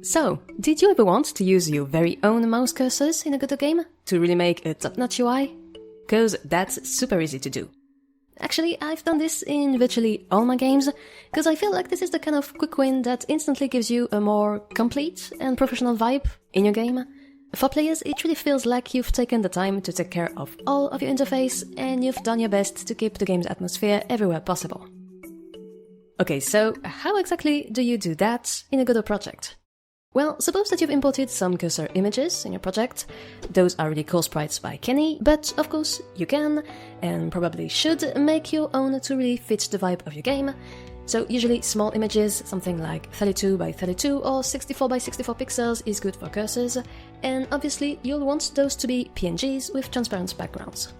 So, did you ever want to use your very own mouse cursors in a Godot game to really make a top-notch UI? Cause that's super easy to do. Actually, I've done this in virtually all my games, cause I feel like this is the kind of quick win that instantly gives you a more complete and professional vibe in your game. For players, it really feels like you've taken the time to take care of all of your interface and you've done your best to keep the game's atmosphere everywhere possible. Okay, so how exactly do you do that in a Godot project? Well, suppose that you've imported some cursor images in your project. Those are really cool sprites by Kenny, but of course you can, and probably should, make your own to really fit the vibe of your game. So usually small images, something like 32 by 32 or 64 by 64 pixels is good for cursors, and obviously you'll want those to be PNGs with transparent backgrounds.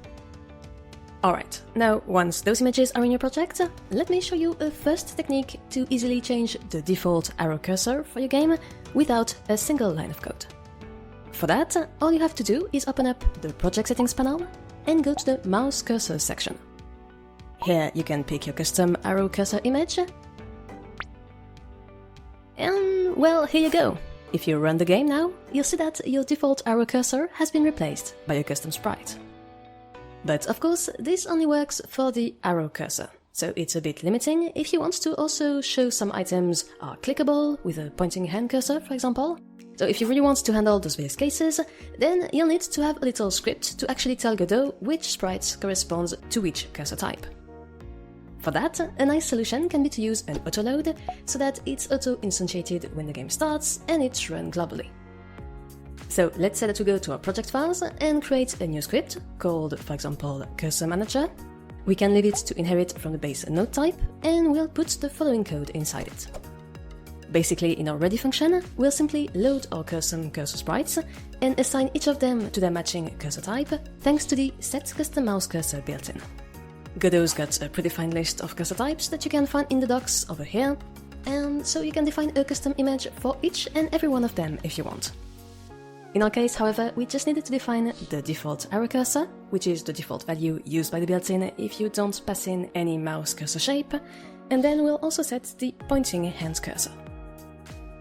Alright, now once those images are in your project, let me show you a first technique to easily change the default arrow cursor for your game without a single line of code. For that, all you have to do is open up the project settings panel and go to the mouse cursor section. Here you can pick your custom arrow cursor image. And well, here you go. If you run the game now, you'll see that your default arrow cursor has been replaced by a custom sprite. But of course, this only works for the arrow cursor, so it's a bit limiting if you want to also show some items are clickable with a pointing hand cursor, for example. So if you really want to handle those various cases, then you'll need to have a little script to actually tell Godot which sprites corresponds to which cursor type. For that, a nice solution can be to use an autoload, so that it's auto-instantiated when the game starts and it's run globally. So let's say that we go to our project files and create a new script called, for example, cursor manager. We can leave it to inherit from the base node type, and we'll put the following code inside it. Basically, in our ready function, we'll simply load our custom cursor sprites and assign each of them to their matching cursor type, thanks to the set custom mouse cursor built-in. Godot's got a predefined list of cursor types that you can find in the docs over here, and so you can define a custom image for each and every one of them if you want. In our case, however, we just needed to define the default arrow cursor, which is the default value used by the built-in if you don't pass in any mouse cursor shape, and then we'll also set the pointing hand cursor.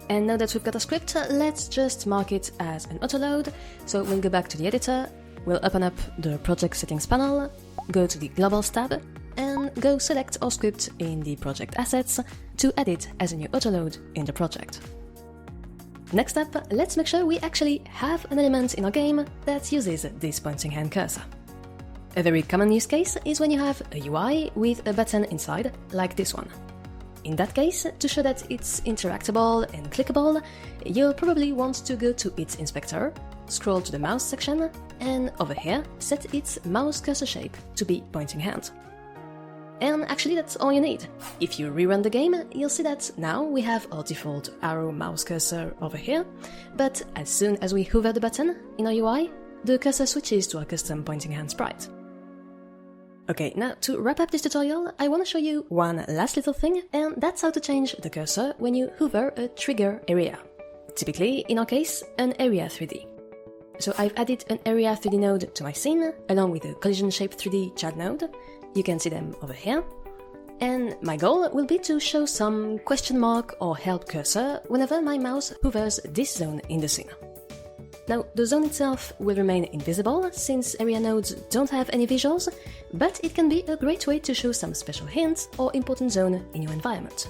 And now that we've got a script, let's just mark it as an autoload. So we'll go back to the editor, we'll open up the project settings panel, go to the globals tab, and go select our script in the project assets to add it as a new autoload in the project. Next up, let's make sure we actually have an element in our game that uses this pointing hand cursor. A very common use case is when you have a UI with a button inside, like this one. In that case, to show that it's interactable and clickable, you'll probably want to go to its inspector, scroll to the mouse section, and over here, set its mouse cursor shape to be pointing hand. And actually that's all you need. If you rerun the game, you'll see that now we have our default arrow mouse cursor over here, but as soon as we hover the button in our UI, the cursor switches to our custom pointing hand sprite. Okay, now to wrap up this tutorial, I want to show you one last little thing, and that's how to change the cursor when you hover a trigger area. Typically, in our case, an area 3D. So I've added an area 3D node to my scene, along with a collision shape 3D chat node. You can see them over here. And my goal will be to show some question mark or help cursor whenever my mouse hovers this zone in the scene. Now, the zone itself will remain invisible, since area nodes don't have any visuals, but it can be a great way to show some special hints or important zone in your environment.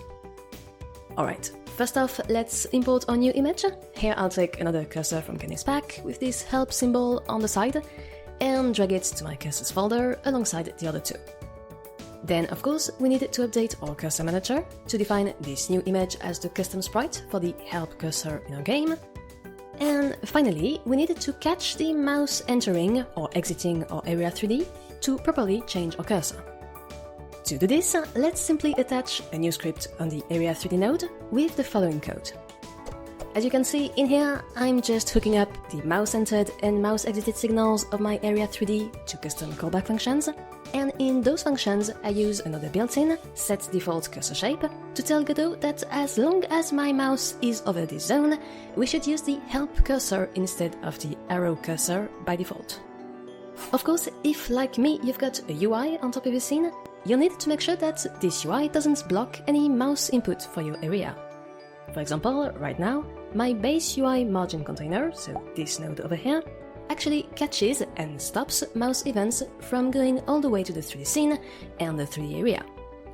Alright, first off, let's import our new image. Here I'll take another cursor from Kenny's pack with this help symbol on the side, and drag it to my cursors folder alongside the other two. Then, of course, we need to update our cursor manager to define this new image as the custom sprite for the help cursor in our game. And finally, we needed to catch the mouse entering or exiting our area 3D to properly change our cursor. To do this, let's simply attach a new script on the area 3D node with the following code. As you can see in here, I'm just hooking up the mouse entered and mouse exited signals of my area 3D to custom callback functions, and in those functions I use another built-in set default cursor shape to tell Godot that as long as my mouse is over this zone, we should use the help cursor instead of the arrow cursor by default. Of course, if like me you've got a UI on top of your scene, you'll need to make sure that this UI doesn't block any mouse input for your area. For example, right now, my base UI margin container, so this node over here, actually catches and stops mouse events from going all the way to the 3D scene and the 3D area.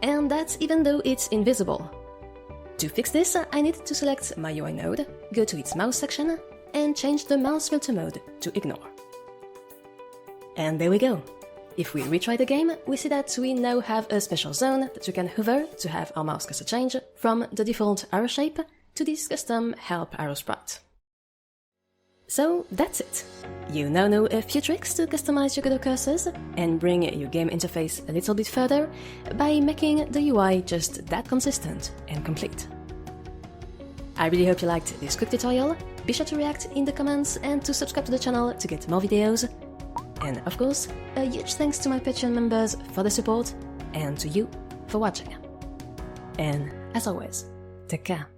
And that's even though it's invisible. To fix this, I need to select my UI node, go to its mouse section, and change the mouse filter mode to ignore. And there we go. If we retry the game, we see that we now have a special zone that we can hover to have our mouse cursor change from the default arrow shape to this custom help arrow sprite. So that's it. You now know a few tricks to customize your Godot cursors and bring your game interface a little bit further by making the UI just that consistent and complete. I really hope you liked this quick tutorial. Be sure to react in the comments and to subscribe to the channel to get more videos. And of course, a huge thanks to my Patreon members for the support and to you for watching. And as always, take care.